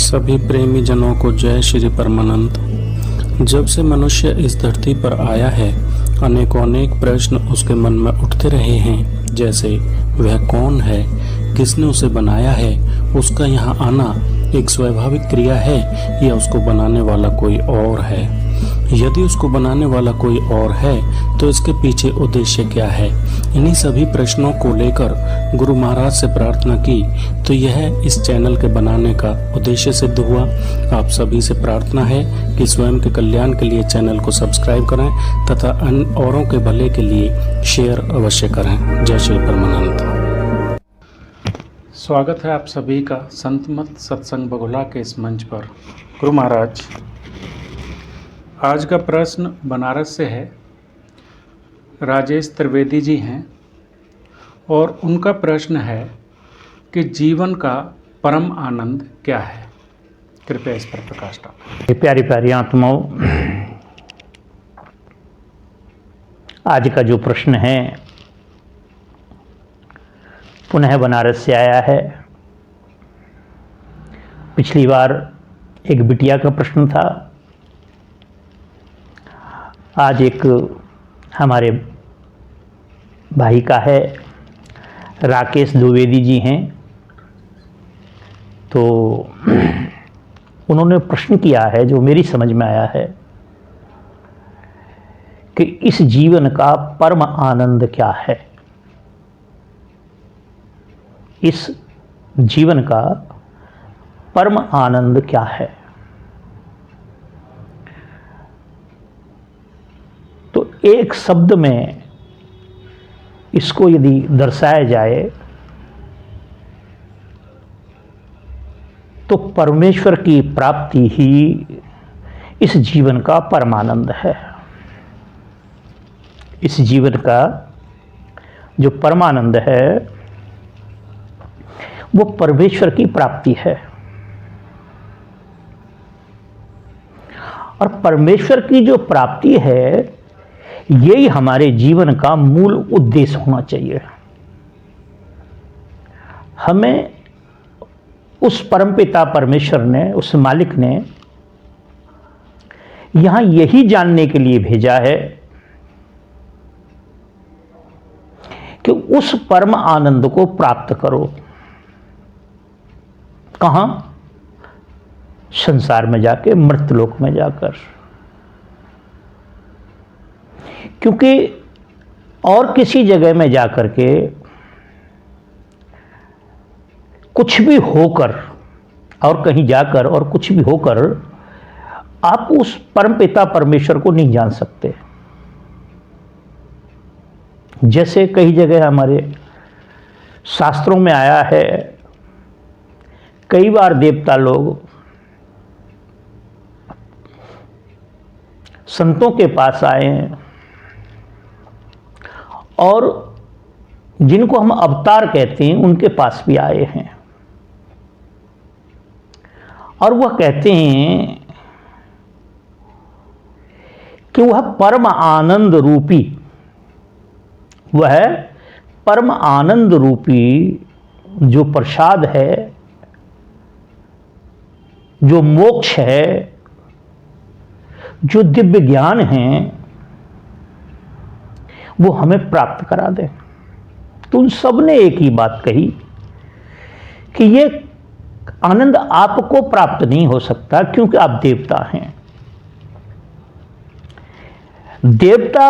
सभी प्रेमी जनों को जय श्री परमानंद। जब से मनुष्य इस धरती पर आया है, अनेक प्रश्न उसके मन में उठते रहे हैं, जैसे वह कौन है, किसने उसे बनाया है, उसका यहाँ आना एक स्वाभाविक क्रिया है या उसको बनाने वाला कोई और है। यदि उसको बनाने वाला कोई और है तो इसके पीछे उद्देश्य क्या है। इन्हीं सभी प्रश्नों को लेकर गुरु महाराज से प्रार्थना की तो यह इस चैनल के बनाने का उद्देश्य सिद्ध हुआ। आप सभी से प्रार्थना है कि स्वयं के कल्याण के लिए चैनल को सब्सक्राइब करें तथा अन्य औरों के भले के लिए शेयर अवश्य करें। जय श्री परमानंद। स्वागत है आप सभी का संत मत सत्संग बगुला के इस मंच पर। गुरु महाराज, आज का प्रश्न बनारस से है। राजेश त्रिवेदी जी हैं और उनका प्रश्न है कि जीवन का परम आनंद क्या है। कृपया इस पर प्रकाश डालें। प्यारी प्यारी आत्माओं, आज का जो प्रश्न है पुनः बनारस से आया है। पिछली बार एक बिटिया का प्रश्न था, आज एक हमारे भाई का है। राकेश द्विवेदी जी हैं। तो उन्होंने प्रश्न किया है जो मेरी समझ में आया है कि इस जीवन का परम आनंद क्या है। इस जीवन का परम आनंद क्या है। तो एक शब्द में इसको यदि दर्शाया जाए तो परमेश्वर की प्राप्ति ही इस जीवन का परमानंद है। इस जीवन का जो परमानंद है वो परमेश्वर की प्राप्ति है। और परमेश्वर की जो प्राप्ति है यही हमारे जीवन का मूल उद्देश्य होना चाहिए। हमें उस परमपिता परमेश्वर ने, उस मालिक ने यहां यही जानने के लिए भेजा है कि उस परम आनंद को प्राप्त करो। कहां? संसार में जाके, मृतलोक में जाकर। क्योंकि और किसी जगह में जाकर के कुछ भी होकर, और कहीं जाकर और कुछ भी होकर आप उस परमपिता परमेश्वर को नहीं जान सकते। जैसे कई जगह हमारे शास्त्रों में आया है, कई बार देवता लोग संतों के पास आए हैं और जिनको हम अवतार कहते हैं उनके पास भी आए हैं और वह कहते हैं कि वह परम आनंद रूपी, वह परम आनंद रूपी जो प्रसाद है, जो मोक्ष है, जो दिव्य ज्ञान है, वो हमें प्राप्त करा दे। तो उन सब ने एक ही बात कही कि ये आनंद आपको प्राप्त नहीं हो सकता क्योंकि आप देवता हैं। देवता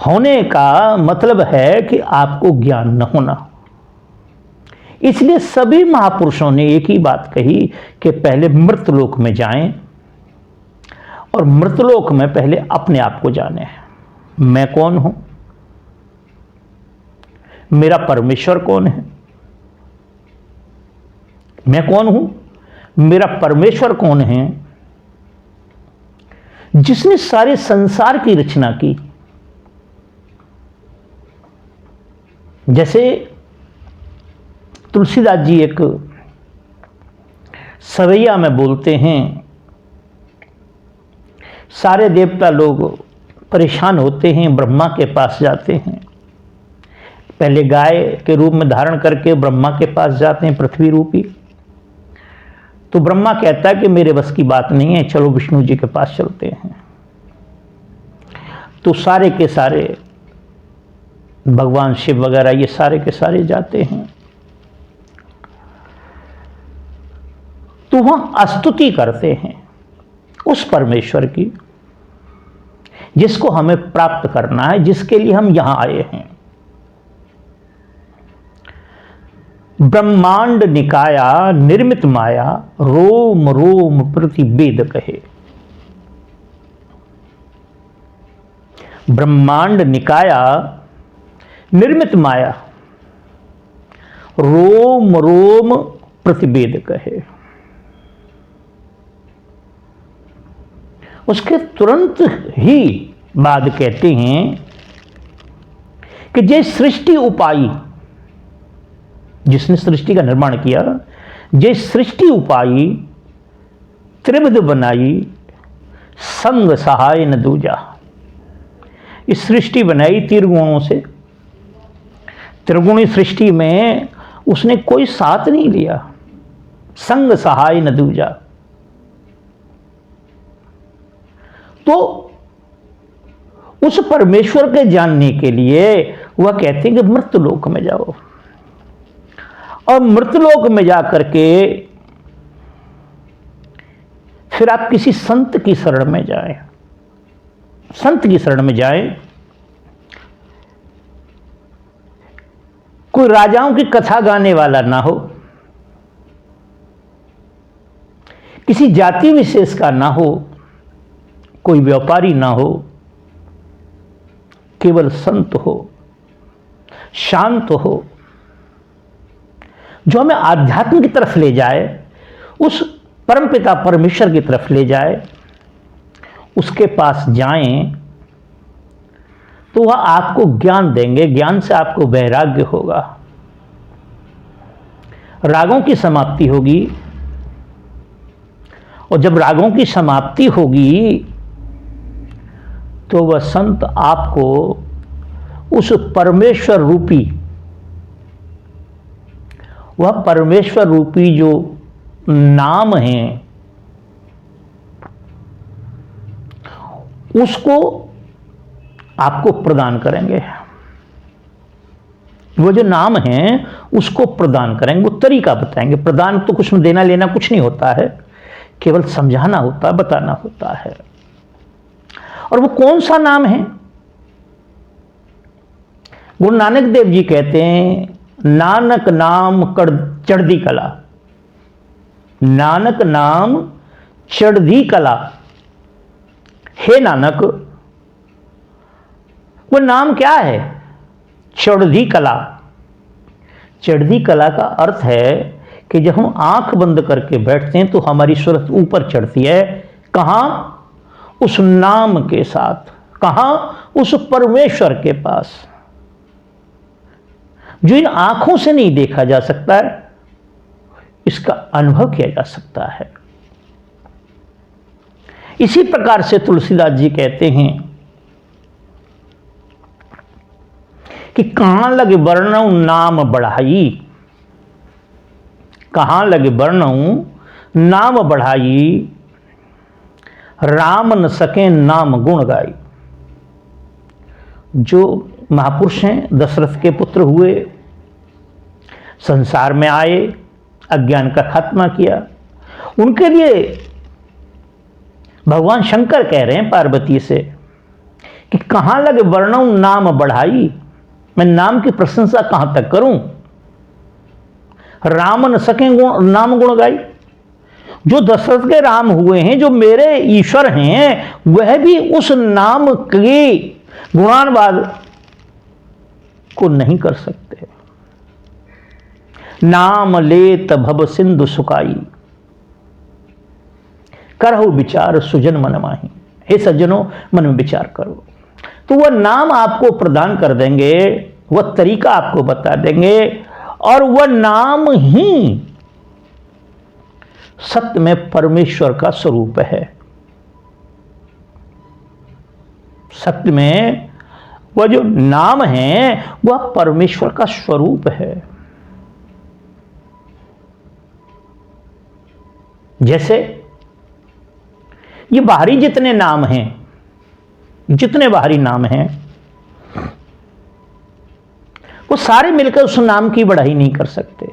होने का मतलब है कि आपको ज्ञान न होना। इसलिए सभी महापुरुषों ने एक ही बात कही कि पहले मृतलोक में जाएं और मृतलोक में पहले अपने आप को जाने। मैं कौन हूं, मेरा परमेश्वर कौन है, मैं कौन हूं, मेरा परमेश्वर कौन है जिसने सारे संसार की रचना की। जैसे तुलसीदास जी एक सवैया में बोलते हैं, सारे देवता लोग परेशान होते हैं, ब्रह्मा के पास जाते हैं। पहले गाय के रूप में धारण करके ब्रह्मा के पास जाते हैं, पृथ्वी रूपी। तो ब्रह्मा कहता है कि मेरे बस की बात नहीं है, चलो विष्णु जी के पास चलते हैं। तो सारे के सारे भगवान शिव वगैरह ये सारे के सारे जाते हैं। तो वहां स्तुति करते हैं उस परमेश्वर की जिसको हमें प्राप्त करना है, जिसके लिए हम यहां आए हैं। ब्रह्मांड निकाया निर्मित माया, रोम रोम प्रति वेद कहे। ब्रह्मांड निकाया निर्मित माया, रोम रोम प्रति वेद कहे। उसके तुरंत ही बाद कहते हैं कि जे सृष्टि उपाई, जिसने सृष्टि का निर्माण किया, जे सृष्टि उपाई त्रिविध बनाई, संग सहाय न दूजा। इस सृष्टि बनाई त्रिगुणों से, त्रिगुणी सृष्टि में उसने कोई साथ नहीं लिया। संग सहाय न दूजा। तो उस परमेश्वर के जानने के लिए वह कहते हैं कि मृतलोक में जाओ, और मृतलोक में जाकर के फिर आप किसी संत की शरण में जाएं, संत की शरण में जाएं। कोई राजाओं की कथा गाने वाला ना हो, किसी जाति विशेष का ना हो, कोई व्यापारी ना हो, केवल संत हो, शांत हो, जो हमें आध्यात्म की तरफ ले जाए, उस परमपिता परमेश्वर की तरफ ले जाए। उसके पास जाएं तो वह आपको ज्ञान देंगे, ज्ञान से आपको वैराग्य होगा, रागों की समाप्ति होगी। और जब रागों की समाप्ति होगी तो वह संत आपको उस परमेश्वर रूपी, वह परमेश्वर रूपी जो नाम है, उसको आपको प्रदान करेंगे। वो जो नाम है उसको प्रदान करेंगे, वो तरीका बताएंगे। प्रदान तो कुछ देना लेना कुछ नहीं होता है, केवल समझाना होता है, बताना होता है। और वो कौन सा नाम है? गुरु नानक देव जी कहते हैं, नानक नाम चढ़दी कला। नानक नाम चढ़दी कला। हे नानक, वो नाम क्या है? चढ़दी कला। चढ़दी कला का अर्थ है कि जब हम आंख बंद करके बैठते हैं तो हमारी सूरत ऊपर चढ़ती है। कहां? उस नाम के साथ। कहां? उस परमेश्वर के पास, जो इन आंखों से नहीं देखा जा सकता है, इसका अनुभव किया जा सकता है। इसी प्रकार से तुलसीदास जी कहते हैं कि कहां लगे वर्णऊ नाम बढ़ाई, कहां लगे वर्णऊ नाम बढ़ाई, राम न सके नाम गुण गाई। जो महापुरुष हैं, दशरथ के पुत्र हुए, संसार में आए, अज्ञान का खात्मा किया, उनके लिए भगवान शंकर कह रहे हैं पार्वती से कि कहां लगे वर्णऊ नाम बढ़ाई, मैं नाम की प्रशंसा कहां तक करूं। राम न सके नाम गुण गाई। जो दशरथ के राम हुए हैं, जो मेरे ईश्वर हैं, वह भी उस नाम के गुणानुवाद को नहीं कर सकते। नाम लेत भव सिंधु सुकाई, करहु विचार सुजन मन माही। हे सज्जनों, मन में विचार करो। तो वह नाम आपको प्रदान कर देंगे, वह तरीका आपको बता देंगे, और वह नाम ही सत्य में परमेश्वर का स्वरूप है। सत्य में वह जो नाम है वह परमेश्वर का स्वरूप है। जैसे ये बाहरी जितने नाम हैं, जितने बाहरी नाम हैं, वो सारे मिलकर उस नाम की बढ़ाई नहीं कर सकते,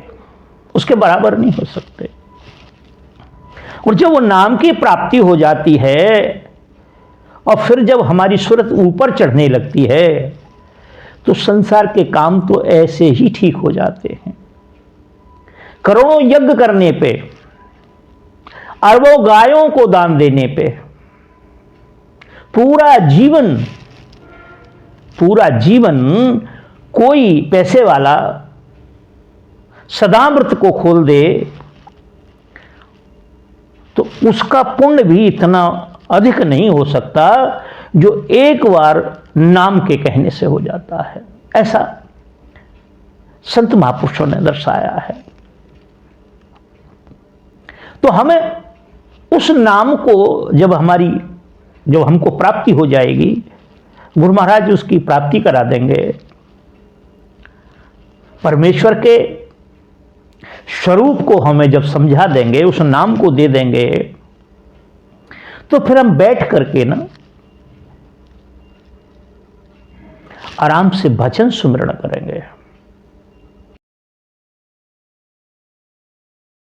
उसके बराबर नहीं हो सकते। और जब वो नाम की प्राप्ति हो जाती है और फिर जब हमारी सूरत ऊपर चढ़ने लगती है तो संसार के काम तो ऐसे ही ठीक हो जाते हैं। करोड़ों यज्ञ करने पे, अरबों गायों को दान देने पे, पूरा जीवन कोई पैसे वाला सदामृत को खोल दे तो उसका पुण्य भी इतना अधिक नहीं हो सकता जो एक बार नाम के कहने से हो जाता है। ऐसा संत महापुरुषों ने दर्शाया है। तो हमें उस नाम को जब हमको प्राप्ति हो जाएगी, गुरु महाराज उसकी प्राप्ति करा देंगे, परमेश्वर के स्वरूप को हमें जब समझा देंगे, उस नाम को दे देंगे, तो फिर हम बैठ करके ना आराम से भजन सुमिरण करेंगे।